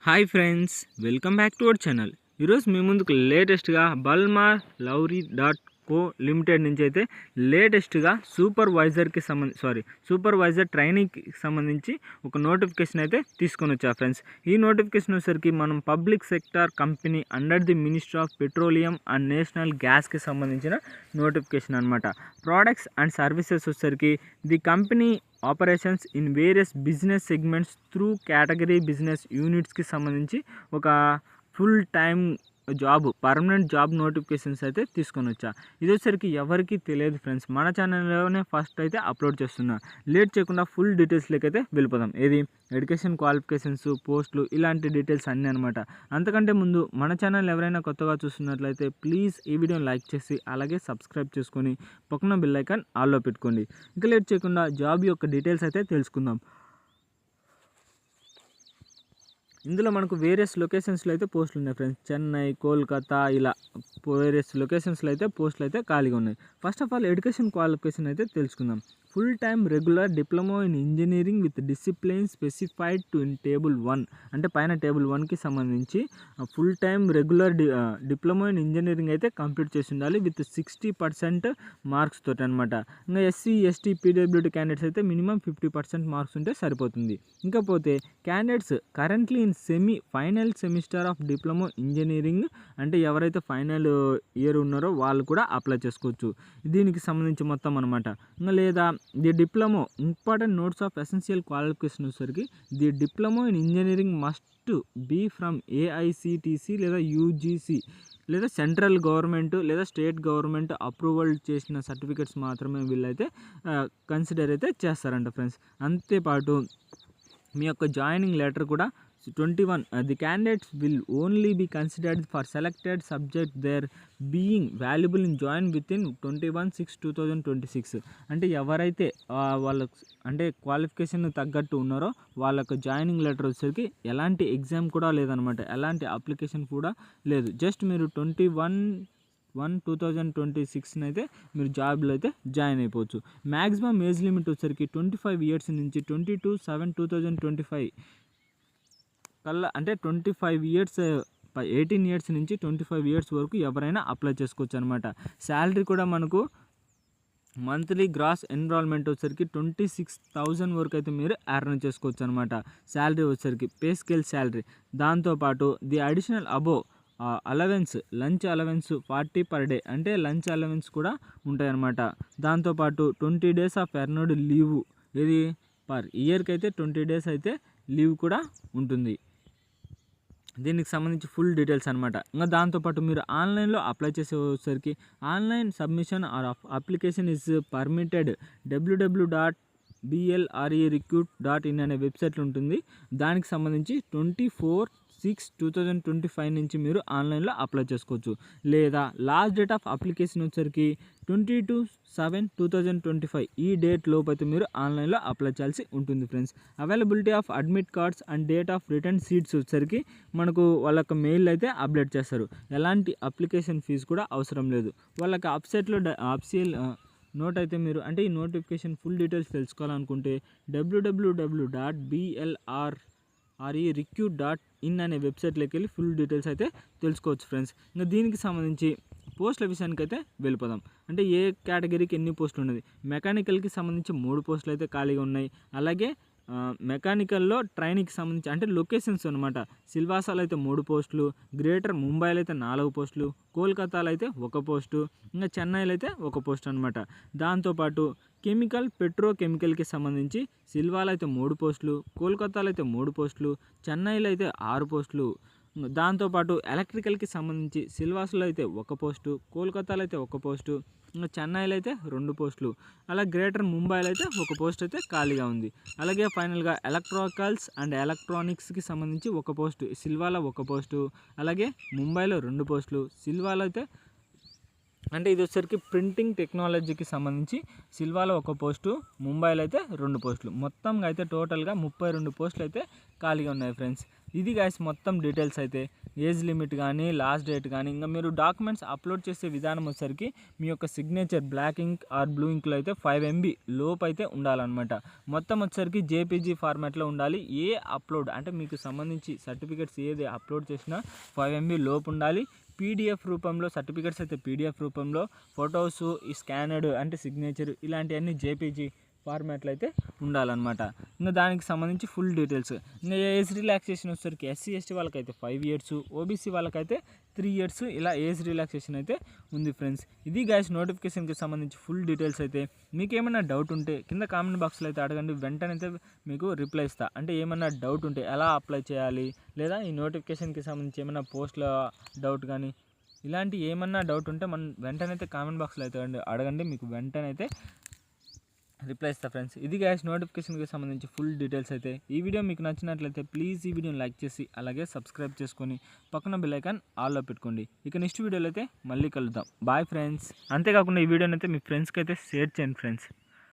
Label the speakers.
Speaker 1: Hi friends, welcome back to our channel. ఈరోజు మీ ముందుకు లేటెస్ట్గా బల్మా లౌరీ డాట్ కో లిమిటెడ్ నుంచి అయితే లేటెస్ట్గా సూపర్వైజర్ ట్రైనింగ్కి సంబంధించి ఒక నోటిఫికేషన్ అయితే తీసుకొని వచ్చా ఫ్రెండ్స్. ఈ నోటిఫికేషన్ వచ్చేసరికి మనం public sector company under the ministry of petroleum and natural గ్యాస్కి సంబంధించిన నోటిఫికేషన్ అనమాట. ప్రోడక్ట్స్ అండ్ సర్వీసెస్ వచ్చేసరికి the company operations in various business segments through category business యూనిట్స్కి సంబంధించి ఒక full time job, permanent job notifications అయితే తీసుకొని వచ్చా. ఇది వచ్చేసరికి ఎవరికి తెలియదు ఫ్రెండ్స్, మన ఛానల్లోనే ఫస్ట్ అయితే అప్లోడ్ చేస్తున్నా. లేట్ చేయకుండా ఫుల్ డీటెయిల్స్లోకి అయితే వెళ్ళిపోదాం. ఏది ఎడ్యుకేషన్ క్వాలిఫికేషన్స్, పోస్టులు, ఇలాంటి డీటెయిల్స్ అన్నీ అనమాట. అంతకంటే ముందు మన ఛానల్ ఎవరైనా కొత్తగా చూస్తున్నట్లయితే ప్లీజ్ ఈ వీడియోని లైక్ చేసి అలాగే సబ్స్క్రైబ్ చేసుకొని పక్కన బెల్ ఐకాన్ ఆల్లో పెట్టుకోండి. ఇంకా లేట్ చేయకుండా జాబ్ యొక్క డీటెయిల్స్ అయితే తెలుసుకుందాం. ఇందులో మనకు వేరియస్ లొకేషన్స్లో అయితే పోస్టులు ఉన్నాయి ఫ్రెండ్స్. చెన్నై, కోల్కతా, ఇలా వేరియస్ లొకేషన్స్లో అయితే పోస్టులు అయితే ఖాళీగా ఉన్నాయి. First of all education qualification అయితే తెలుసుకుందాం. Full time regular diploma in engineering with discipline specified to in table 1, అంటే పైన టేబుల్ 1కి సంబంధించి full time regular diploma in engineering అయితే కంప్లీట్ చేసి ఉండాలి విత్ 60% మార్క్స్ తోటి అనమాట. ఇంకా ఎస్సీ, ఎస్టీ, పీడబ్ల్యూడీ క్యాండిడేట్స్ అయితే మినిమం 50% మార్క్స్ ఉంటే సరిపోతుంది. ఇంకా పోతే candidates currently in final semester of diploma engineering, అంటే ఎవరైతే ఫైనల్ ఇయర్ ఉన్నారో వాళ్ళు కూడా అప్లై చేసుకోవచ్చు దీనికి సంబంధించి మొత్తం అనమాట. ఇంకా లేదా the diploma important notes of essential qualification వచ్చేసరికి the diploma in engineering must be from AICTE లేదా యూజీసీ లేదా సెంట్రల్ గవర్నమెంట్ లేదా స్టేట్ గవర్నమెంట్ అప్రూవల్ చేసిన సర్టిఫికేట్స్ మాత్రమే వీళ్ళైతే కన్సిడర్ అయితే చేస్తారంట ఫ్రెండ్స్. అంతేపాటు మీ యొక్క జాయినింగ్ లెటర్ కూడా 21 the candidates will only be considered for selected subject there being valuable in join with in 21/6/2026, అంటే ఎవరైతే వాళ్ళకు అంటే క్వాలిఫికేషన్ తగ్గట్టు ఉన్నారో వాళ్ళకు జాయినింగ్ లెటర్ వచ్చేసరికి ఎలాంటి ఎగ్జామ్ కూడా లేదనమాట, ఎలాంటి అప్లికేషన్ కూడా లేదు. జస్ట్ మీరు 21/1/2026 అయితే మీరు జాబ్లో అయితే జాయిన్ అయిపోవచ్చు. మ్యాక్సిమం ఏజ్ లిమిట్ వచ్చేసరికి 25 ఇయర్స్ నుంచి 22/7/2025 కల్లా, అంటే 25 ఇయర్స్ 18 ఇయర్స్ నుంచి 25 ఇయర్స్ వరకు ఎవరైనా అప్లై చేసుకోవచ్చు అనమాట. శాలరీ కూడా మనకు మంత్లీ గ్రాస్ ఎన్రోల్మెంట్ వచ్చేసరికి 26,000 వరకు అయితే మీరు ఎర్న్ చేసుకోవచ్చు అనమాట. శాలరీ వచ్చేసరికి పే స్కేల్ శాలరీ. దాంతోపాటు the additional above allowance, lunch allowance 40 per day, అంటే లంచ్ అలవెన్స్ కూడా ఉంటాయన్నమాట. దాంతోపాటు 20 days ఆఫ్ ఎర్నడ్ లీవ్, ఇది పర్ ఇయర్కి అయితే 20 days అయితే లీవ్ కూడా ఉంటుంది. దీనికి సంబంధించి ఫుల్ డీటెయిల్స్ అనమాట. ఇంకా దాంతోపాటు మీరు ఆన్లైన్లో అప్లై చేసేసరికి online submission or application is permitted www.blrecruit.in అనే వెబ్సైట్లో ఉంటుంది. దానికి సంబంధించి 24/6/2025 నుంచి మీరు ఆన్లైన్లో అప్లై చేసుకోవచ్చు. లేదా లాస్ట్ డేట్ ఆఫ్ అప్లికేషన్ వచ్చేసరికి 22/7/2025 ఈ డేట్ లోపు అయితే మీరు ఆన్లైన్లో అప్లై చేయాల్సి ఉంటుంది friends. Availability of admit cards and date of return seats వచ్చేసరికి మనకు వాళ్ళకి మెయిల్ అయితే అప్డేట్ చేస్తారు. ఎలాంటి అప్లికేషన్ ఫీజు కూడా అవసరం లేదు. వాళ్ళకి వెబ్సైట్లో ఆఫీషియల్ నోట్ అయితే మీరు, అంటే ఈ నోటిఫికేషన్ ఫుల్ డీటెయిల్స్ తెలుసుకోవాలనుకుంటే www.blrecruit.in అనే వెబ్సైట్లోకి వెళ్ళి ఫుల్ డీటెయిల్స్ అయితే తెలుసుకోవచ్చు ఫ్రెండ్స్. ఇంకా దీనికి సంబంధించి పోస్టుల విషయానికి అయితే వెళ్ళిపోదాం. అంటే ఏ కేటగిరీకి ఎన్ని పోస్టులు ఉన్నది. మెకానికల్కి సంబంధించి 3 పోస్టులు అయితే ఖాళీగా ఉన్నాయి. అలాగే మెకానికల్లో ట్రైనింగ్కి సంబంధించి అంటే లొకేషన్స్ అనమాట. సిల్వాసాలో అయితే 3 పోస్టులు, గ్రేటర్ ముంబైలో అయితే 4 పోస్టులు, కోల్కతాలో అయితే 1 పోస్టు, ఇంకా చెన్నైలో అయితే 1 పోస్ట్ అనమాట. దాంతోపాటు కెమికల్, పెట్రోకెమికల్కి సంబంధించి సిల్వాలో అయితే 3 పోస్టులు, కోల్కతాలో అయితే 3 పోస్టులు, చెన్నైలో అయితే 6 పోస్టులు. దాంతోపాటు ఎలక్ట్రికల్కి సంబంధించి సిల్వాస్లో అయితే 1 పోస్టు, కోల్కతాలో అయితే 1 పోస్టు, ఇంకా చెన్నైలో అయితే 2 పోస్టులు, అలా గ్రేటర్ ముంబైలో అయితే 1 పోస్ట్ అయితే ఖాళీగా ఉంది. అలాగే ఫైనల్గా ఎలక్ట్రికల్స్ అండ్ ఎలక్ట్రానిక్స్కి సంబంధించి 1 పోస్టు, సిల్వాలో 1 పోస్టు, అలాగే ముంబైలో 2 పోస్టులు, సిల్వాలో అయితే అంటే ఇది వచ్చేసరికి ప్రింటింగ్ టెక్నాలజీకి సంబంధించి సిల్వాలో 1 పోస్టు, ముంబైలో అయితే 2 పోస్టులు, మొత్తంగా అయితే టోటల్గా 32 పోస్టులు అయితే ఖాళీగా ఉన్నాయి ఫ్రెండ్స్. ఇది గైస్ మొత్తం డీటెయిల్స్ అయితే ఏజ్ లిమిట్ కానీ లాస్ట్ డేట్ కానీ ఇంకా మీరు డాక్యుమెంట్స్ అప్లోడ్ చేసే విధానం వచ్చేసరికి మీ యొక్క signature black ink or blue ఇంక్లో అయితే 5 MB లోపు అయితే ఉండాలన్నమాట. మొత్తం వచ్చేసరికి జేపీజీ ఫార్మాట్లో ఉండాలి. ఏ అప్లోడ్ అంటే మీకు సంబంధించి సర్టిఫికేట్స్ ఏది అప్లోడ్ చేసినా 5 MB లోపు ఉండాలి. పీడిఎఫ్ రూపంలో సర్టిఫికేట్స్ అయితే పీడిఎఫ్ రూపంలో, ఫొటోస్ ఈ స్కానర్డ్ అంటే సిగ్నేచర్ ఇలాంటివన్నీ జేపీజీ ఫార్మాట్లో అయితే ఉండాలన్నమాట. ఇంకా దానికి సంబంధించి ఫుల్ డీటెయిల్స్. ఇంకా ఏజ్ రిలాక్సేషన్ వచ్చేసరికి SC ST వాళ్ళకైతే 5 years, OBC వాళ్ళకైతే 3 years ఇలా ఏజ్ రిలాక్సేషన్ అయితే ఉంది ఫ్రెండ్స్. ఇది గైస్ నోటిఫికేషన్కి సంబంధించి ఫుల్ డీటెయిల్స్ అయితే. మీకు ఏమైనా డౌట్ ఉంటే కింద కామెంట్ బాక్స్లో అయితే అడగండి, వెంటనే అయితే మీకు రిప్లై ఇస్తా. అంటే ఏమైనా డౌట్ ఉంటే ఎలా అప్లై చేయాలి, లేదా ఈ నోటిఫికేషన్కి సంబంధించి ఏమైనా పోస్ట్ల డౌట్ కానీ ఇలాంటి ఏమన్నా డౌట్ ఉంటే మనం వెంటనే అయితే కామెంట్ బాక్స్లో అయితే అడగండి, మీకు వెంటనే అయితే రిప్లై ఇస్తా ఫ్రెండ్స్. ఇది గైస్ నోటిఫికేషన్కి సంబంధించి ఫుల్ డీటెయిల్స్ అయితే. ఈ వీడియో మీకు నచ్చినట్లయితే ప్లీజ్ ఈ వీడియోని లైక్ చేసి అలాగే సబ్స్క్రైబ్ చేసుకొని పక్కన బెల్ ఐకాన్ ఆల్లో పెట్టుకోండి. ఇక నెక్స్ట్ వీడియోలో అయితే మళ్ళీ కలుద్దాం. Bye friends. అంతేకాకుండా ఈ వీడియోని అయితే మీ ఫ్రెండ్స్కి అయితే షేర్ చేయండి ఫ్రెండ్స్.